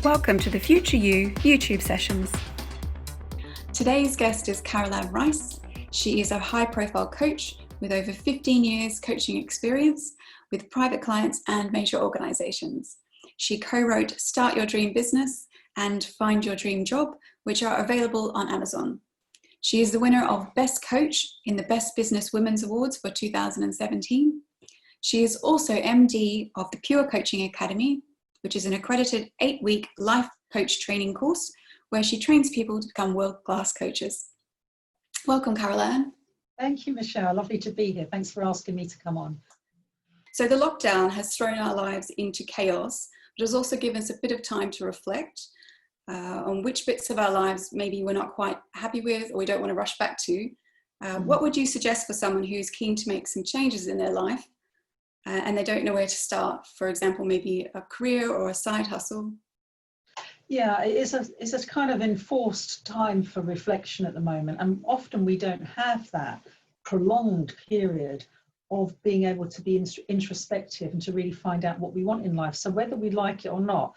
Welcome to the Future You YouTube sessions. Today's guest is Carole Ann Rice. She is a high-profile coach with over 15 years coaching experience with private clients and major organizations. She co-wrote Start Your Dream Business and Find Your Dream Job, which are available on Amazon. She is the winner of Best Coach in the Best Business Women's Awards for 2017. She is also MD of the Pure Coaching Academy, which is an accredited 8-week life coach training course where she trains people to become world-class coaches. Welcome, Carole Ann. Thank you, Michelle. Lovely to be here. Thanks for asking me to come on. So the lockdown has thrown our lives into chaos, but has also given us a bit of time to reflect on which bits of our lives maybe we're not quite happy with or we don't want to rush back to. What would you suggest for someone who's keen to make some changes in their life and they don't know where to start? For example, maybe a career or a side hustle? Yeah, it's a kind of enforced time for reflection at the moment, and often we don't have that prolonged period of being able to be introspective and to really find out what we want in life. So whether we like it or not,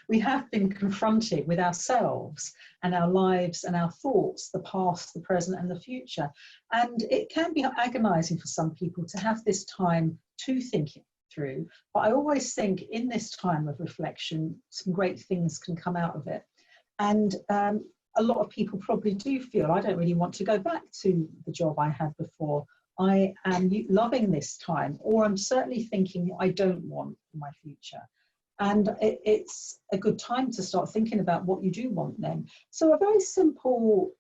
we have been confronted with ourselves and our lives and our thoughts, the past, the present and the future. And it can be agonizing for some people to have this time to think it through. But I always think in this time of reflection, some great things can come out of it. And a lot of people probably do feel, I don't really want to go back to the job I had before. I am loving this time, or I'm certainly thinking what I don't want for my future. And it's a good time to start thinking about what you do want then. So a very simple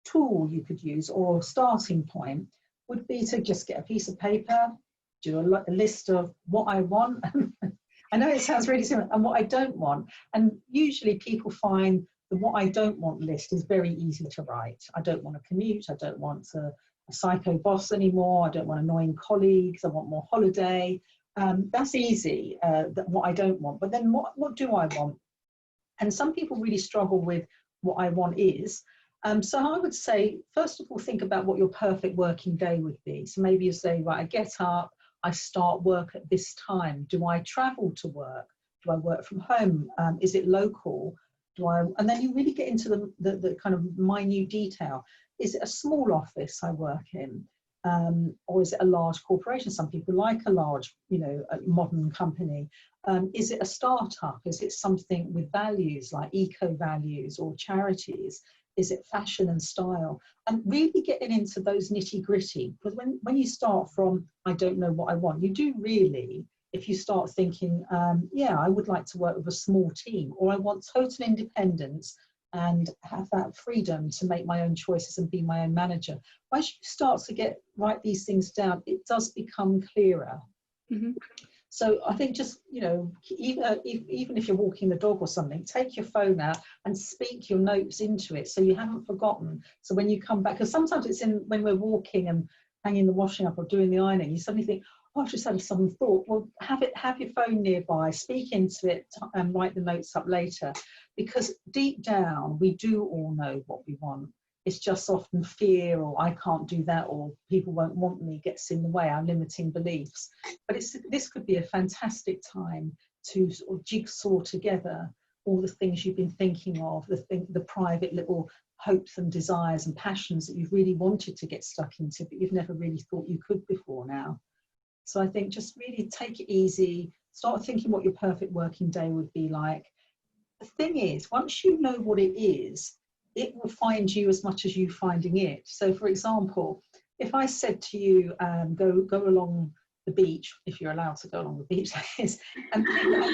tool you could use, or starting point, would be to just get a piece of paper, do a list of what I want. I know it sounds really simple, and what I don't want. And usually people find the what I don't want list is very easy to write. I don't want to commute, I don't want a psycho boss anymore, I don't want annoying colleagues, I want more holiday. That's easy, what I don't want. But then what do I want? And some people really struggle with what I want is. So I would say, first of all, think about what your perfect working day would be. So maybe you say, right, I get up, I start work at this time. Do I travel to work? Do I work from home? Is it local? And then you really get into the kind of minute detail. Is it a small office I work in? Or is it a large corporation? Some people like a large, a modern company. Is it a startup? Is it something with values like eco values or charities? Is it fashion and style? And really getting into those nitty gritty, because when you start from, I don't know what I want, you do really, if you start thinking, yeah, I would like to work with a small team, or I want total independence and have that freedom to make my own choices and be my own manager. Once you start to write these things down, it does become clearer. Mm-hmm. So I think just, even if you're walking the dog or something, take your phone out and speak your notes into it so you haven't forgotten. So when you come back, because sometimes it's when we're walking and hanging the washing up or doing the ironing, you suddenly think, oh, I've just had some thought. Well, have your phone nearby, speak into it and write the notes up later. Because deep down, we do all know what we want. It's just often fear, or I can't do that, or people won't want me, gets in the way, our limiting beliefs. But this could be a fantastic time to sort of jigsaw together all the things you've been thinking of, the private little hopes and desires and passions that you've really wanted to get stuck into, but you've never really thought you could before now. So I think just really take it easy, start thinking what your perfect working day would be like. The thing is, once you know what it is, it will find you as much as you finding it. So for example, if I said to you, go along the beach, if you're allowed to go along the beach, that is, and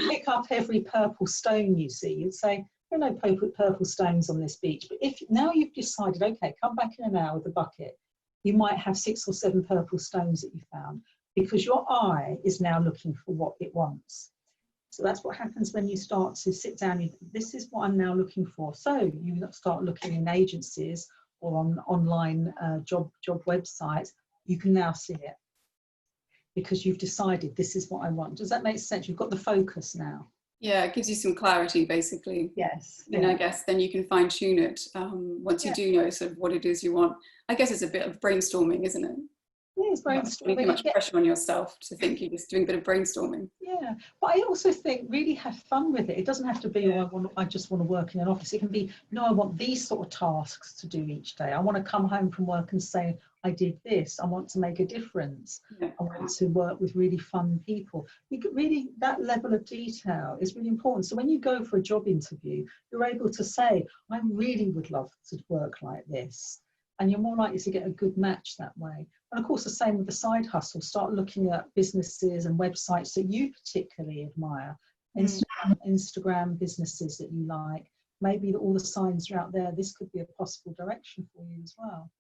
pick up every purple stone you see, you'd say, there are no purple stones on this beach. But if now you've decided, okay, come back in an hour with a bucket, you might have 6 or 7 purple stones that you found, because your eye is now looking for what it wants. So that's what happens when you start to sit down. This is what I'm now looking for. So you start looking in agencies or on online job websites. You can now see it because you've decided this is what I want. Does that make sense? You've got the focus now. Yeah, it gives you some clarity, basically. Yes. And I guess then you can fine tune it once you do know sort of what it is you want. I guess it's a bit of brainstorming, isn't it? Yeah, it's Not putting too much brainstorming. pressure on yourself to think you're just doing a bit of brainstorming. Yeah, but I also think really have fun with it. It doesn't have to be, I just want to work in an office. It can be, no, I want these sort of tasks to do each day. I want to come home from work and say, I did this. I want to make a difference. Yeah. I want to work with really fun people. Really, that level of detail is really important. So when you go for a job interview, you're able to say, I really would love to work like this. And you're more likely to get a good match that way. And of course, the same with the side hustle. Start looking at businesses and websites that you particularly admire. Instagram businesses that you like. Maybe all the signs are out there. This could be a possible direction for you as well.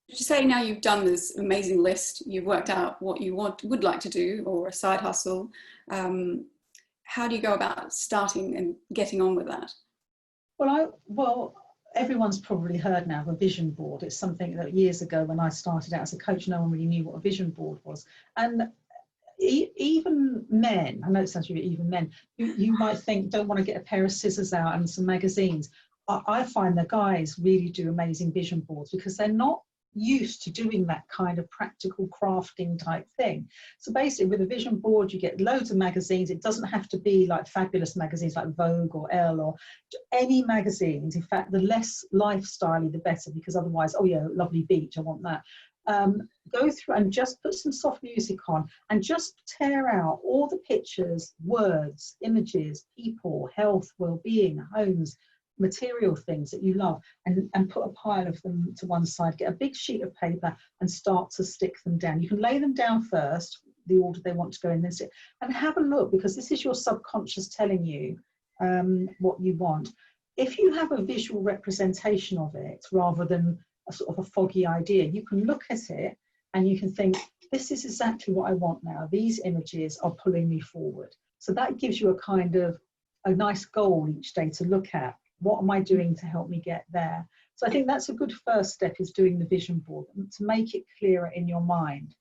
Did you say now you've done this amazing list, you've worked out what you would like to do, or a side hustle? How do you go about starting and getting on with that? Well, everyone's probably heard now of a vision board. It's something that years ago when I started out as a coach, no one really knew what a vision board was. And even men, I know it sounds really even men, you might think, don't want to get a pair of scissors out and some magazines. I find the guys really do amazing vision boards because they're not used to doing that kind of practical crafting type thing. So basically with a vision board you get loads of magazines. It doesn't have to be like fabulous magazines like Vogue or Elle or any magazines. In fact, the less lifestyle-y the better, because otherwise, oh yeah, lovely beach, I want that. Go through and just put some soft music on and just tear out all the pictures, words, images, people, health, well-being, homes, material things that you love, and put a pile of them to one side. Get a big sheet of paper and start to stick them down. You can lay them down first, the order they want to go in, then sit and have a look, because this is your subconscious telling you what you want. If you have a visual representation of it rather than a sort of a foggy idea, you can look at it and you can think, this is exactly what I want now. These images are pulling me forward. So that gives you a kind of a nice goal each day to look at. What am I doing to help me get there? So I think that's a good first step, is doing the vision board to make it clearer in your mind.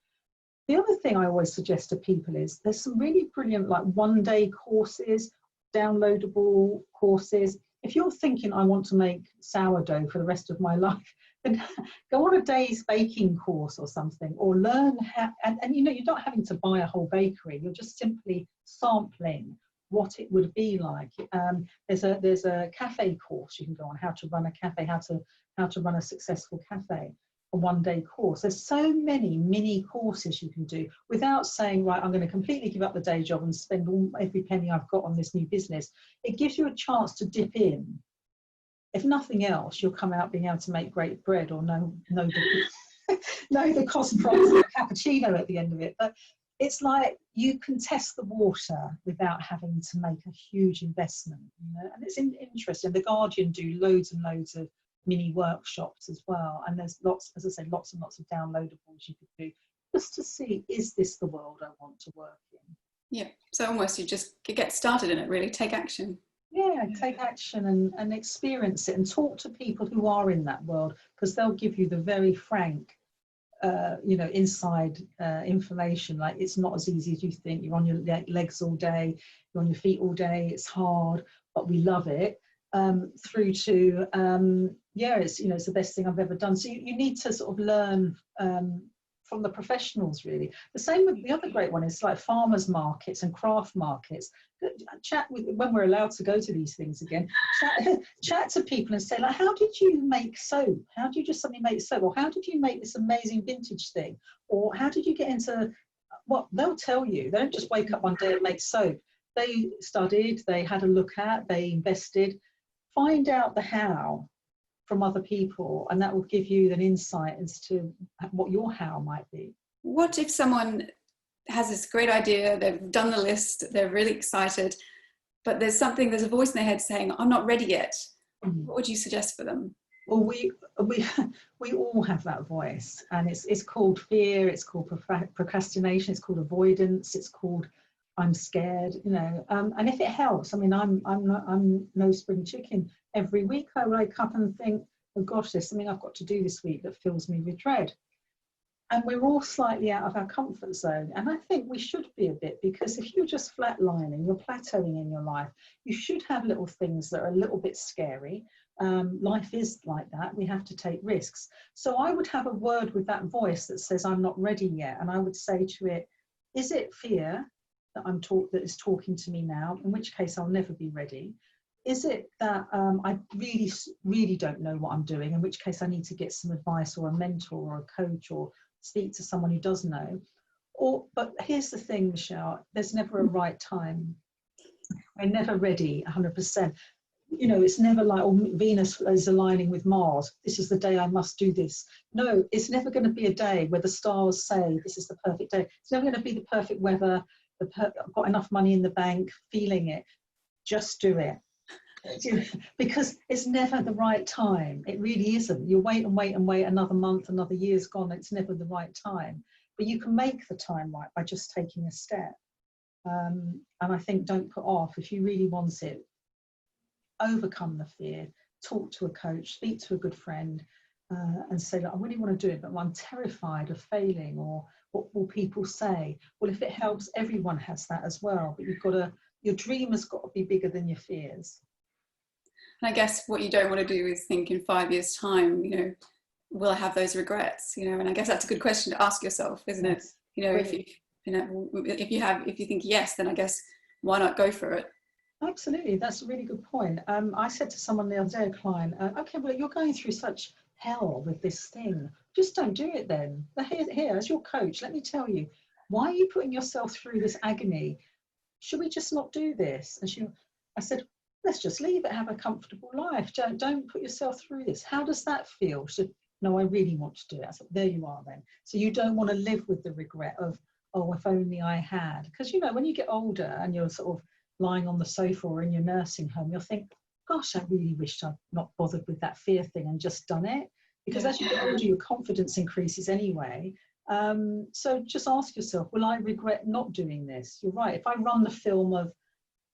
The other thing I always suggest to people is there's some really brilliant like one-day courses, downloadable courses. If you're thinking I want to make sourdough for the rest of my life, then go on a day's baking course or something, or learn how, and you know, you're not having to buy a whole bakery, you're just simply sampling what it would be like. There's a cafe course you can go on, how to run a cafe, how to run a successful cafe, a one-day course. There's so many mini courses you can do without saying, right, I'm going to completely give up the day job and spend every penny I've got on this new business. It gives you a chance to dip in. If nothing else, you'll come out being able to make great bread, or know the cost price of a cappuccino at the end of it. But it's like you can test the water without having to make a huge investment, you know? And it's interesting. The Guardian do loads and loads of mini workshops as well. And there's lots, as I say, lots and lots of downloadables you could do just to see, is this the world I want to work in? Yeah, so almost you just get started in it, really, take action. Yeah, take action and experience it and talk to people who are in that world, because they'll give you the very frank, you know, inside information. Like, it's not as easy as you think. You're on your legs all day, you're on your feet all day, it's hard, but we love it. Through to yeah, it's, you know, it's the best thing I've ever done. So you need to sort of learn from the professionals, really. The same with the other great one is like farmers markets and craft markets. Chat with, when we're allowed to go to these things again, chat to people and say, like, how did you make soap? How did you just suddenly make soap? Or how did you make this amazing vintage thing? Or how did you get into what? They'll tell you. They don't just wake up one day and make soap. They studied, they had a look at, they invested. Find out the how from other people, and that will give you an insight as to what your how might be. What if someone has this great idea, they've done the list, they're really excited, but there's a voice in their head saying, I'm not ready yet. What would you suggest for them? Well, we all have that voice, and it's called fear, it's called procrastination, it's called avoidance, it's called I'm scared, you know. And if it helps, I mean, I'm no spring chicken. Every week I wake up and think, oh gosh, there's something I've got to do this week that fills me with dread. And we're all slightly out of our comfort zone. And I think we should be a bit, because if you're just flatlining, you're plateauing in your life, you should have little things that are a little bit scary, Life is like that. We have to take risks. So I would have a word with that voice that says, I'm not ready yet. And I would say to it, is it fear that is talking to me now? In which case I'll never be ready. Is it that I really, really don't know what I'm doing? In which case I need to get some advice or a mentor or a coach or speak to someone who does know. But here's the thing, Michelle, there's never a right time. We're never ready 100%. You know, it's never like, oh, Venus is aligning with Mars. This is the day I must do this. No, it's never going to be a day where the stars say this is the perfect day. It's never going to be the perfect weather, I've got enough money in the bank, feeling it. Just do it. Because it's never the right time. It really isn't. You wait and wait and wait, another month, another year's gone. It's never the right time. But you can make the time right by just taking a step. And I think don't put off. If you really want it, overcome the fear, talk to a coach, speak to a good friend, and say, look, I really want to do it, but I'm terrified of failing, or what will people say? Well, if it helps, everyone has that as well. But your dream has got to be bigger than your fears. And I guess what you don't want to do is think in 5 years' time, you know, will I have those regrets? You know, and I guess that's a good question to ask yourself, isn't it? You know, if you think yes, then I guess why not go for it? Absolutely, that's a really good point. I said to someone the other day, a client, okay, well, you're going through such hell with this thing. Just don't do it then. Here, as your coach, let me tell you, why are you putting yourself through this agony? Should we just not do this? And I said, let's just leave it, have a comfortable life. Don't put yourself through this. How does that feel? She said, no, I really want to do it. I said, there you are then. So you don't want to live with the regret of, oh, if only I had. Because, you know, when you get older and you're sort of lying on the sofa or in your nursing home, you'll think, gosh, I really wished I'd not bothered with that fear thing and just done it. Because as you get older, your confidence increases anyway. So just ask yourself, will I regret not doing this? You're right. If I run the film of,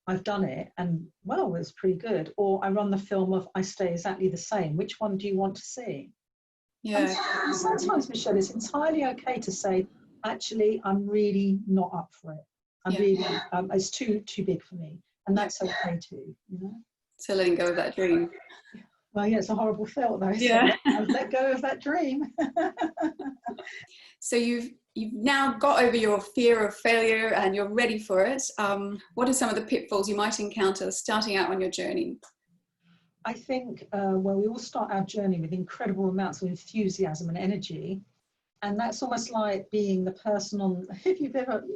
I've done it and, well, it's pretty good, or I run the film of, I stay exactly the same, which one do you want to see? Yeah. And sometimes, Michelle, it's entirely okay to say, actually, I'm really not up for it. I'm really, it's too big for me. And that's okay too, you know? So letting go of that dream. Well, yeah, it's a horrible thought though. Yeah. I've let go of that dream. So you've now got over your fear of failure and you're ready for it. What are some of the pitfalls you might encounter starting out on your journey? I think, well, we all start our journey with incredible amounts of enthusiasm and energy. And that's almost like being the person on,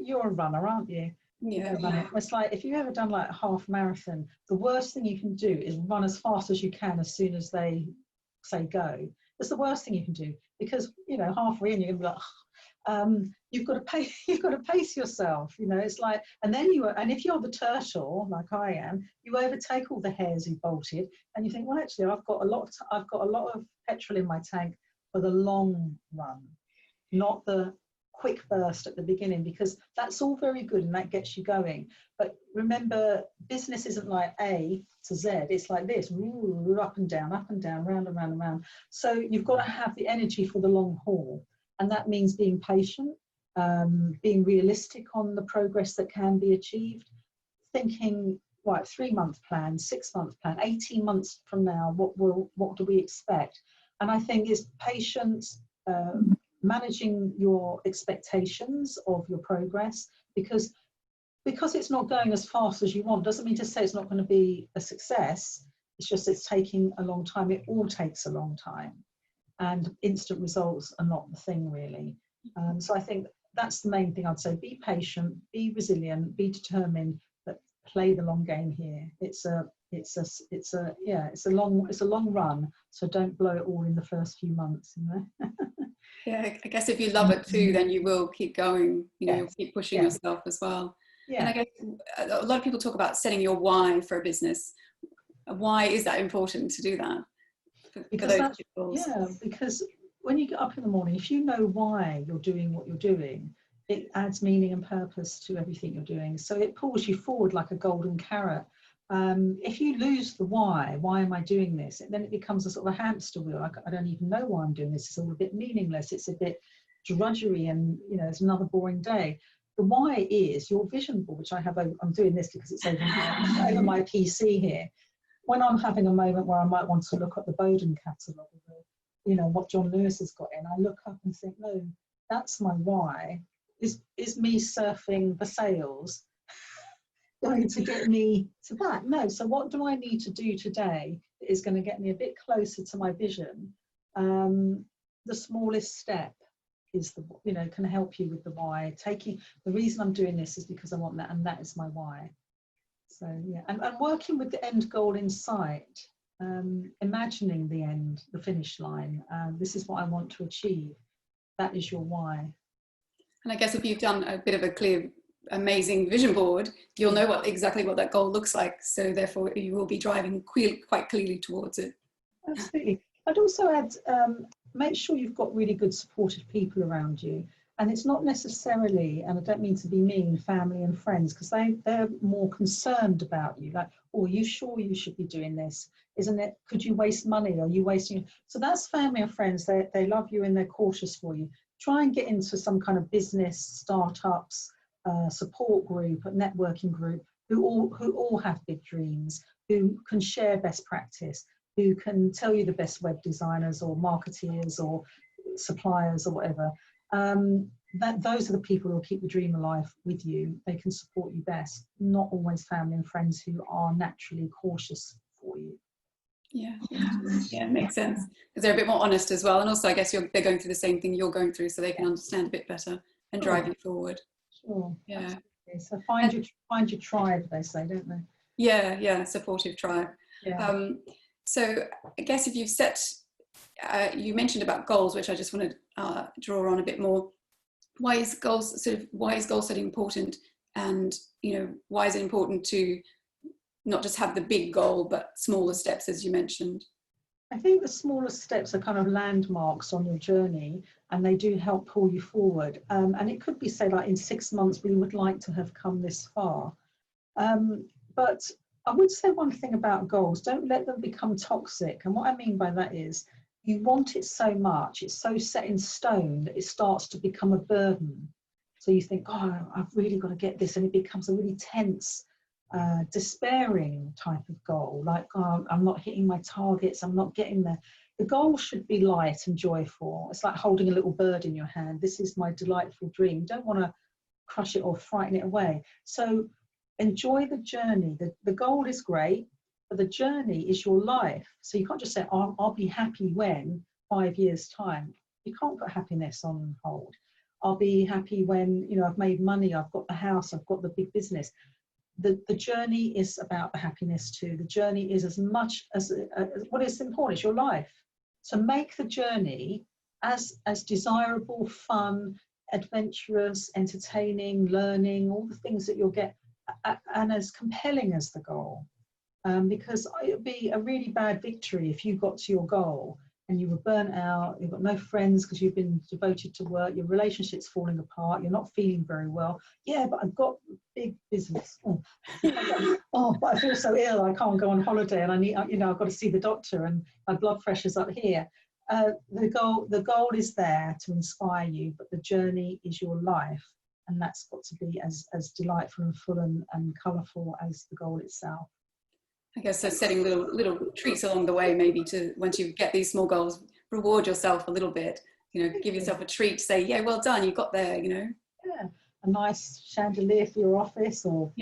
you're a runner, aren't you? Yeah. It's like, if you've ever done like a half marathon, the worst thing you can do is run as fast as you can as soon as they say go. It's the worst thing you can do, because, you know, halfway in, you're going to be like, you've got to pace yourself, you know. It's like, and if you're the turtle like I am, you overtake all the hares who bolted, and you think, well, actually, I've got a lot of petrol in my tank for the long run, not the quick burst at the beginning, because that's all very good and that gets you going. But remember, business isn't like A to Z, it's like this, up and down, round and round and round. So you've got to have the energy for the long haul. And that means being patient, being realistic on the progress that can be achieved, thinking, right, 3-month plan, 6-month plan, 18 months from now, what do we expect? And I think it's patience, managing your expectations of your progress, because it's not going as fast as you want doesn't mean to say it's not going to be a success. It's just it's taking a long time. It all takes a long time, and instant results are not the thing really. So I think that's the main thing I'd say. Be patient, be resilient, be determined, but play the long game here. It's a long run, so don't blow it all in the first few months, you know. Yeah, I guess if you love it too, then you will keep going, you know, you'll keep pushing yourself as well. Yeah. And I guess a lot of people talk about setting your why for a business. Why is that important to do that? Because when you get up in the morning, if you know why you're doing what you're doing, it adds meaning and purpose to everything you're doing. So it pulls you forward like a golden carrot. If you lose the why am I doing this? Then it becomes a sort of a hamster wheel. I don't even know why I'm doing this. It's all a bit meaningless. It's a bit drudgery, and you know, it's another boring day. The why is your vision board, which I have. I'm doing this because it's over my PC here. when I'm having a moment where I might want to look at the Bowden catalogue, what John Lewis has got in, I look up and think, no, that's my why. Is me surfing the sales going to get me to that? No. So what do I need to do today that is going to get me a bit closer to my vision? The smallest step is can help you with the why. The reason I'm doing this is because I want that, and that is my why. So yeah, and working with the end goal in sight, imagining the end, the finish line. This is what I want to achieve. That is your why. And I guess if you've done a bit of a clear, amazing vision board, you'll know exactly what that goal looks like. So therefore, you will be driving quite clearly towards it. Absolutely. I'd also add, make sure you've got really good supportive people around you. And it's not necessarily, and I don't mean to be mean, family and friends, because they're more concerned about you. Like, oh, are you sure you should be doing this? Isn't it? Could you waste money? Are you wasting? So that's family and friends. They love you and they're cautious for you. Try and get into some kind of business, startups, support group, a networking group, who all have big dreams, who can share best practice, who can tell you the best web designers or marketeers or suppliers or whatever. Those are the people who will keep the dream alive with you. They can support you best, not always family and friends who are naturally cautious for you. Yeah, it makes sense, because they're a bit more honest as well, and also I guess they're going through the same thing you're going through, so they can understand a bit better and drive you forward. Sure. Yeah. Absolutely. So find your tribe, they say, don't they? Yeah, supportive tribe. Yeah. So I guess if you've set, you mentioned about goals, which I just want to draw on a bit more. Why is goal setting important, and why is it important to not just have the big goal, but smaller steps, as you mentioned? I think the smaller steps are kind of landmarks on your journey, and they do help pull you forward. And it could be, say, like in 6 months, we would like to have come this far. But I would say one thing about goals: don't let them become toxic. And what I mean by that is, you want it so much, it's so set in stone that it starts to become a burden. So you think, oh, I've really got to get this, and it becomes a really tense, despairing type of goal, like, oh, I'm not hitting my targets, I'm not getting there. The goal should be light and joyful. It's like holding a little bird in your hand. This is my delightful dream. You don't want to crush it or frighten it away. So enjoy the journey. The goal is great, but the journey is your life. So you can't just say, oh, I'll be happy when 5 years time. You can't put happiness on hold. I'll be happy when I've made money, I've got the house, I've got the big business. The journey is about the happiness too. The journey is as much as what is important is your life. So make the journey as desirable, fun, adventurous, entertaining, learning, all the things that you'll get, and as compelling as the goal. Because it would be a really bad victory if you got to your goal and you were burnt out, you've got no friends because you've been devoted to work, your relationship's falling apart, you're not feeling very well. Yeah, but I've got big business. Oh, but I feel so ill, I can't go on holiday, and I need, I've got to see the doctor, and my blood pressure's up here. The goal is there to inspire you, but the journey is your life, and that's got to be as delightful and full and colourful as the goal itself. I guess so, setting little treats along the way, maybe, to, once you get these small goals, reward yourself a little bit, give yourself a treat, say, yeah, well done, you got there, Yeah, a nice chandelier for your office, or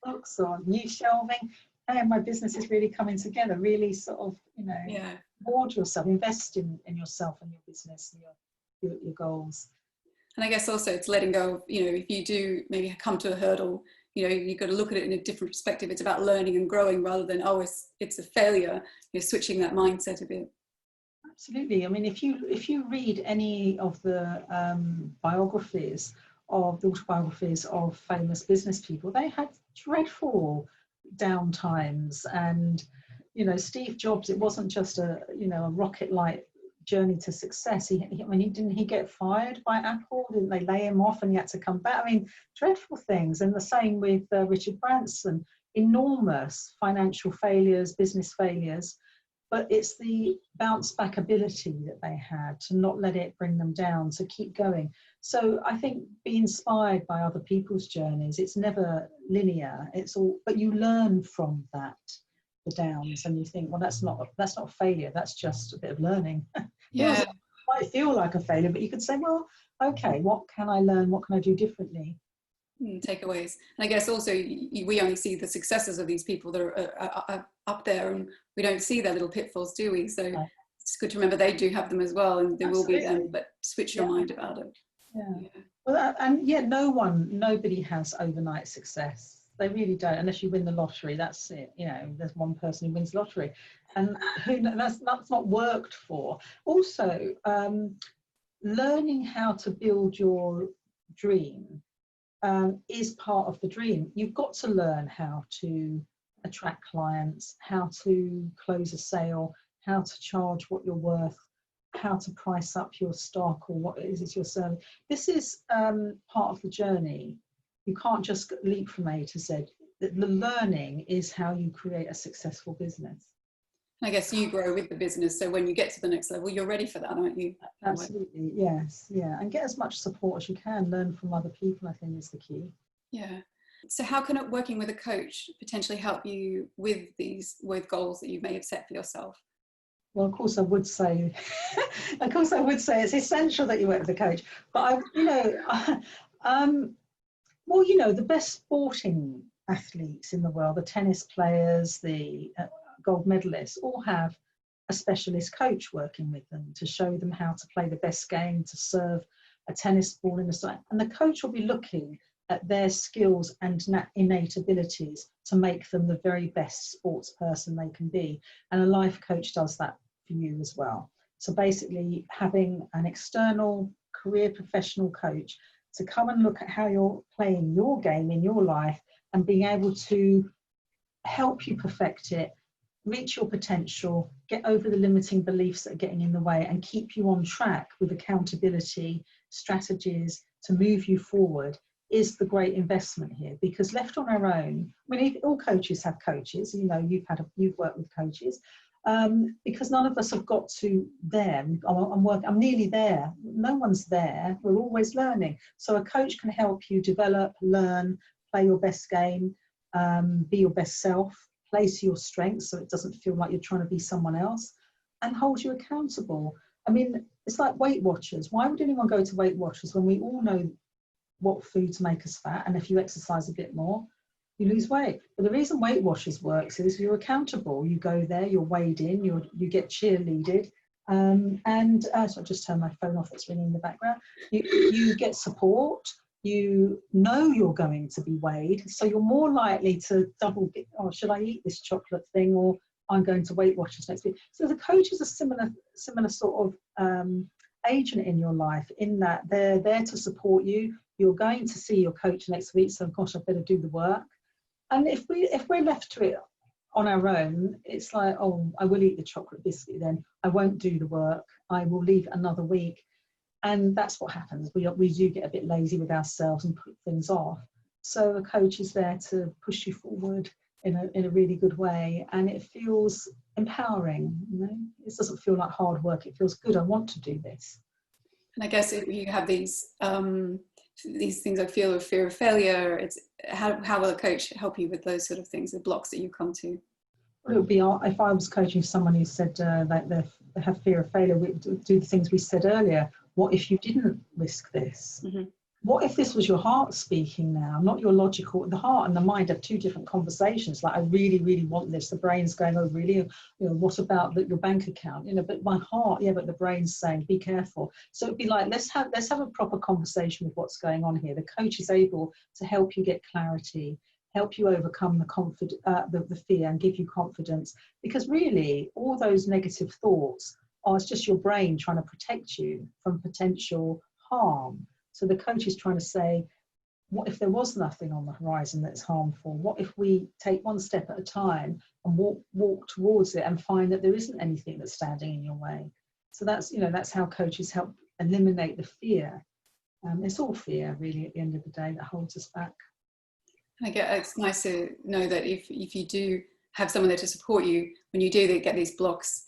books, or new shelving. Hey, my business is really coming together. Really sort of, reward yourself, invest in yourself and your business and your goals. And I guess also it's letting go of, if you do maybe come to a hurdle, you've got to look at it in a different perspective. It's about learning and growing rather than, oh, it's a failure. You're switching that mindset a bit. Absolutely. I mean, if you read any of the autobiographies of famous business people, they had dreadful downtimes. And Steve Jobs, it wasn't just a rocket-like journey to success. Didn't he get fired by Apple? Didn't they lay him off and he had to come back? I mean, dreadful things. And the same with Richard Branson, enormous financial failures, business failures, but it's the bounce back ability that they had to not let it bring them down, to keep going. So I think be inspired by other people's journeys. It's never linear, but you learn from that. the downs, and you think, well, that's not a failure, that's just a bit of learning. Yeah. It might feel like a failure, but you could say, well, okay, what can I learn? What can I do differently? Takeaways. And I guess also we only see the successes of these people that are up there, and we don't see their little pitfalls, do we? So Right. it's good to remember they do have them as well, and there will be Absolutely. them, but switch your mind about it. Yeah. Well, and yeah, nobody has overnight success. They really don't, unless you win the lottery. That's it. You know, there's one person who wins the lottery, and that's not worked for. Also, learning how to build your dream is part of the dream. You've got to learn how to attract clients, how to close a sale, how to charge what you're worth, how to price up your stock or what is your service. This is part of the journey. You can't just leap from A to Z. The learning is how you create a successful business. I guess you grow with the business, so when you get to the next level, you're ready for that, aren't you? Absolutely, yes, yeah. And get as much support as you can. Learn from other people, I think, is the key. Yeah. So how can working with a coach potentially help you with goals that you may have set for yourself? Well, of course, I would say, it's essential that you work with a coach. But the best sporting athletes in the world, the tennis players, the gold medalists, all have a specialist coach working with them to show them how to play the best game, to serve a tennis ball in the side. And the coach will be looking at their skills and innate abilities to make them the very best sports person they can be. And a life coach does that for you as well. So basically having an external career professional coach to come and look at how you're playing your game in your life and being able to help you perfect it, reach your potential, get over the limiting beliefs that are getting in the way, and keep you on track with accountability, strategies to move you forward is the great investment here. Because left on our own, I mean, all coaches have coaches, you know, you've worked with coaches, because none of us have got to them. I'm nearly there. No one's there. We're always learning. So a coach can help you develop, learn, play your best game, be your best self, play to your strengths so it doesn't feel like you're trying to be someone else, and hold you accountable. I mean, it's like Weight Watchers. Why would anyone go to Weight Watchers when we all know what foods make us fat, and if you exercise a bit more, you lose weight? But the reason Weight Watchers works is you're accountable. You go there, you're weighed in, you get cheerleaded, so I just turned my phone off, it's ringing in the background. You get support. You know you're going to be weighed, so you're more likely to should I eat this chocolate thing, or I'm going to Weight Watchers next week. So the coach is a similar sort of agent in your life, in that they're there to support you. You're going to see your coach next week, so gosh, I better do the work. And if we're left to it on our own, it's like, oh, I will eat the chocolate biscuit then, I won't do the work, I will leave another week. And that's what happens. We do get a bit lazy with ourselves and put things off. So a coach is there to push you forward in a really good way, and it feels empowering. You know, it doesn't feel like hard work. It feels good. I want to do this. And I guess if you have these things like fear of failure, it's how will a coach help you with those sort of things, the blocks that you come to? Well, it would be, if I was coaching someone who said that they have fear of failure, we do the things we said earlier. What if you didn't risk this? Mm-hmm. What if this was your heart speaking now, not your logical? The heart and the mind have two different conversations. Like, I really, really want this. The brain's going, oh, really? You know, what about your bank account? You know, but my heart, yeah, but the brain's saying, be careful. So it'd be like, let's have a proper conversation with what's going on here. The coach is able to help you get clarity, help you overcome the fear, and give you confidence. Because really, all those negative thoughts it's just your brain trying to protect you from potential harm. So the coach is trying to say, what if there was nothing on the horizon that's harmful? What if we take one step at a time and walk towards it and find that there isn't anything that's standing in your way? So that's how coaches help eliminate the fear. It's all fear, really, at the end of the day, that holds us back. It's nice to know that if you do have someone there to support you, when you do get these blocks,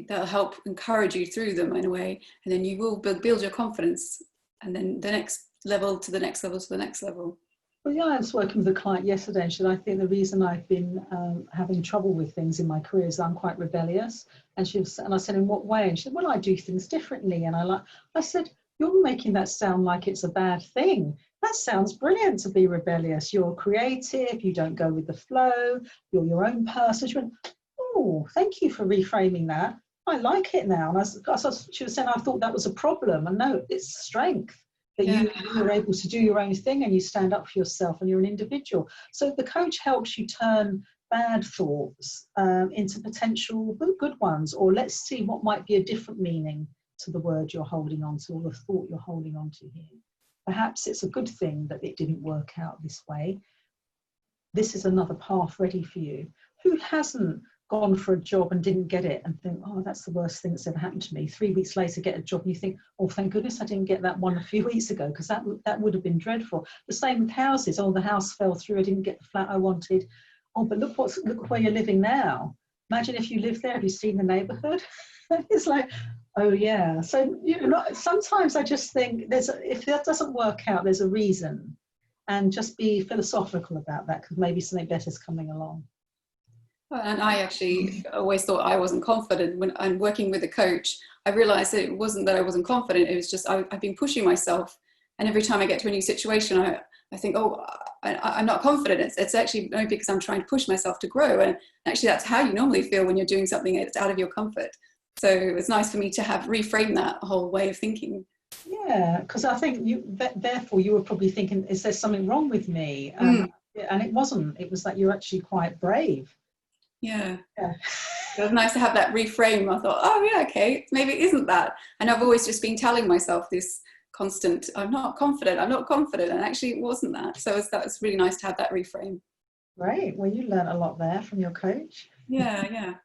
they'll help encourage you through them in a way, and then you will build your confidence, and then the next level to the next level to the next level. Well, yeah, I was working with a client yesterday, and she said, I think the reason I've been having trouble with things in my career is I'm quite rebellious. And I said, in what way? And she said, well, I do things differently. And I said, you're making that sound like it's a bad thing. That sounds brilliant, to be rebellious. You're creative, you don't go with the flow, you're your own person. She went, oh, thank you for reframing that. I like it now. And she was saying, I thought that was a problem. And no, it's strength. That you're able to do your own thing and you stand up for yourself and you're an individual. So the coach helps you turn bad thoughts into potential good ones, or let's see what might be a different meaning to the word you're holding on to or the thought you're holding on to here. Perhaps it's a good thing that it didn't work out this way. This is another path ready for you. Who hasn't gone for a job and didn't get it and think, oh, that's the worst thing that's ever happened to me. 3 weeks later, get a job and you think, oh, thank goodness I didn't get that one a few weeks ago, because that would have been dreadful. The same with houses. Oh, the house fell through. I didn't get the flat I wanted. Oh, but look where you're living now. Imagine if you lived there. Have you seen the neighbourhood? It's like, oh yeah. So sometimes I just think if that doesn't work out, there's a reason, and just be philosophical about that, because maybe something better is coming along. And I actually always thought I wasn't confident. When I'm working with a coach, I realized that it wasn't that I wasn't confident. It was just I've been pushing myself. And every time I get to a new situation, I think, oh, I'm not confident. It's actually only because I'm trying to push myself to grow. And actually, that's how you normally feel when you're doing something that's out of your comfort. So it was nice for me to have reframed that whole way of thinking. Yeah, because I think therefore you were probably thinking, is there something wrong with me? And it wasn't. It was that you're actually quite brave. Yeah. It was nice to have that reframe. I thought, oh yeah, okay, maybe it isn't that. And I've always just been telling myself this constant, I'm not confident, and actually it wasn't that. So that was really nice to have that reframe. Great. Well, you learned a lot there from your coach. Yeah.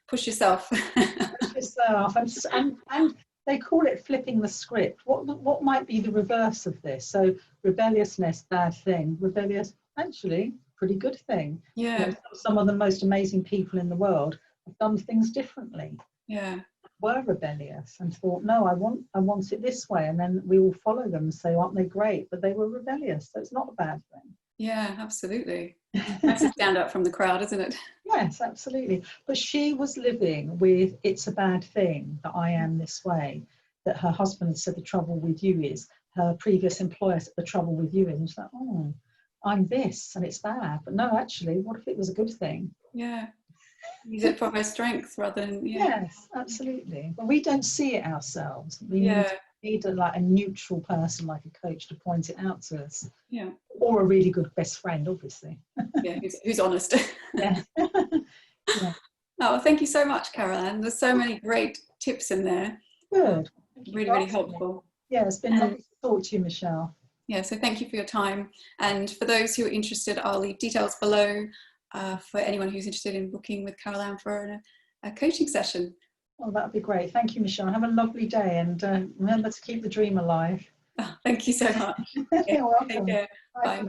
Push yourself. Push yourself. And they call it flipping the script. What might be the reverse of this? So rebelliousness, bad thing. Rebellious, actually, pretty good thing. Yeah. Some of the most amazing people in the world have done things differently. Yeah. Were rebellious and thought, no, I want it this way, and then we all follow them and say, aren't they great? But they were rebellious, so it's not a bad thing. Yeah, absolutely. Nice to stand up from the crowd, isn't it? Yes, absolutely. But she was living with, it's a bad thing that I am this way, that her husband said the trouble with you is, her previous employer said the trouble with you is, and she's like, oh, I'm this and it's bad. But no, actually, what if it was a good thing? Yeah. Use it for her strength rather than, Yes, absolutely. But we don't see it ourselves. We need a neutral person like a coach to point it out to us. Yeah. Or a really good best friend, obviously. Yeah, who's honest. Yeah. Yeah. Oh, thank you so much, Carole Ann. There's so many great tips in there. Good. Really helpful. Yeah, it's been lovely to talk to you, Michelle. Yeah, so thank you for your time. And for those who are interested, I'll leave details below for anyone who's interested in booking with Carole Ann for a coaching session. Oh, that would be great. Thank you, Michelle. Have a lovely day, and remember to keep the dream alive. Oh, thank you so much. You're welcome. Take care. Bye.